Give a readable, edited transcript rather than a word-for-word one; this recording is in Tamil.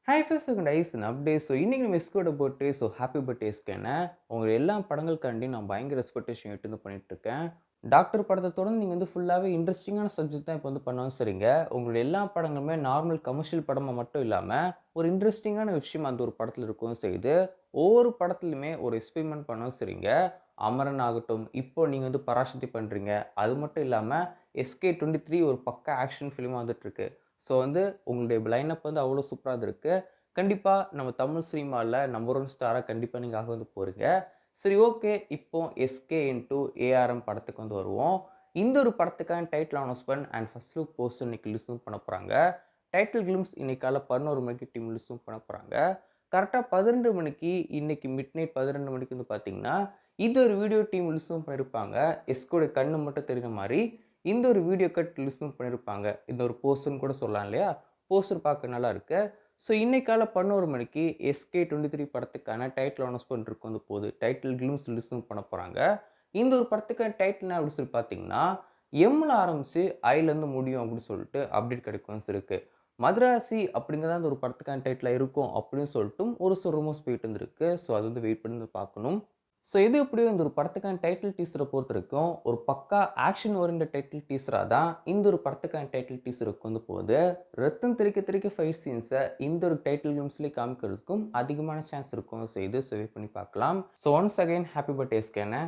ஹாய் ஃபர்ஸ்ட் செகண்ட் ஐஸ் அப்டே ஸோ இன்னைக்கு நம்ம எஸ்கோட பர்த்டே ஸோ ஹாப்பி பர்த்டே எஸ்கேன்னு உங்க எல்லா படங்களுக்காண்டி நான் பயங்கர எக்ஸ்பெக்டேஷன் எடுத்து பண்ணிட்டு இருக்கேன். டாக்டர் படத்தை தொடர்ந்து நீங்க வந்து ஃபுல்லாவே இன்ட்ரெஸ்டிங்கான சப்ஜெக்ட் தான் இப்போ வந்து பண்ணாலும் சரிங்க. உங்களுடைய எல்லா படங்களுமே நார்மல் கமர்ஷியல் படமா மட்டும் இல்லாம ஒரு இன்ட்ரெஸ்டிங்கான விஷயம் அந்த ஒரு படத்துல இருக்கவும் செய்யுது. ஒவ்வொரு படத்துலையுமே ஒரு எக்ஸ்பெரிமெண்ட் பண்ணவும் சரிங்க. அமரன் ஆகட்டும், இப்போ நீங்க வந்து பராசக்தி பண்றீங்க. அது மட்டும் இல்லாம எஸ்கே 23 ஒரு பக்கா ஆக்ஷன் ஃபிலிமா வந்துட்டு இருக்கு. ஸோ வந்து உங்களுடைய லைனப் வந்து அவ்வளோ சூப்பரா இருக்கு. கண்டிப்பா நம்ம தமிழ் சினிமால நம்பர் 1 ஸ்டாரா கண்டிப்பா நீங்க ஆக வந்து போறீங்க. சரி ஓகே. இப்போ எஸ்கே இன்டூ ஏஆர்எம் படத்துக்கு வந்து வருவோம். இந்த ஒரு படத்துக்கான title announcement and first look poster இன்னைக்கு ரிலீஸும் பண்ண போறாங்க. டைட்டில் கிளிம்ஸ் இன்னைக்கு காலைல 11 மணிக்கு டீம் ரிலீஸும் பண்ண போறாங்க. கரெக்ட்டா 12 மணிக்கு இன்னைக்கு மிட்நைட் 12 மணிக்கு வந்து பார்த்தீங்கன்னா, இது ஒரு வீடியோ டீம் ரிலீஸும் பண்ணியிருப்பாங்க. எஸ்கேவோட கண்ணு மட்டும் தெரியிற மாரி இந்த ஒரு வீடியோ கட் ரிலீஸும் பண்ணியிருப்பாங்க. இந்த ஒரு போஸ்டர்ன்னு கூட சொல்லலாம் இல்லையா? போஸ்டர் பார்க்க நல்லா இருக்கு. ஸோ இன்னைக்கு காலைல 11 மணிக்கு எஸ்கே 23 படத்துக்கான டைட்டில் அனௌன்ஸ்மென்ட் இருக்கும் வந்து போகுது. டைட்டில் கிளிம்ஸ் ரிலீஸும் பண்ண போறாங்க. இந்த ஒரு படத்துக்கான டைட்டில் என்ன அப்படின்னு சொல்லி பார்த்தீங்கன்னா, எம்ல ஆரம்பிச்சு ஐலேருந்து முடியும் அப்படின்னு சொல்லிட்டு அப்டேட் கிடைக்கும் இருக்கு. மதராசி அப்படிங்கிறது அந்த ஒரு படத்துக்கான டைட்டிலா இருக்கும் அப்படின்னு சொல்லிட்டும் ஒரு சில ரூமர்ஸ் போயிட்டு இருந்திருக்கு. ஸோ அது வந்து வெயிட் பண்ணி பார்க்கணும். ஸோ எது எப்படியோ இந்த ஒரு படத்துக்கான டைட்டில் டீசரை பொறுத்தவரைக்கும் ஒரு பக்கா ஆக்ஷன் ஓரியன்டட் டைட்டில் டீசரா தான் இந்த ஒரு படத்துக்கான டைட்டில் டீசருக்கு வந்து போகுது. ரத்தம் தெறிக்க தெறிக்க ஃபைட் சீன்ஸை இந்த ஒரு டைட்டில் கிளிம்ஸ்லேயே காமிக்கிறதுக்கும் அதிகமான சான்ஸ் இருக்கும் செய்து ஸோ வெயிட் பண்ணி பார்க்கலாம். So once again happy birthday ஸ்கேன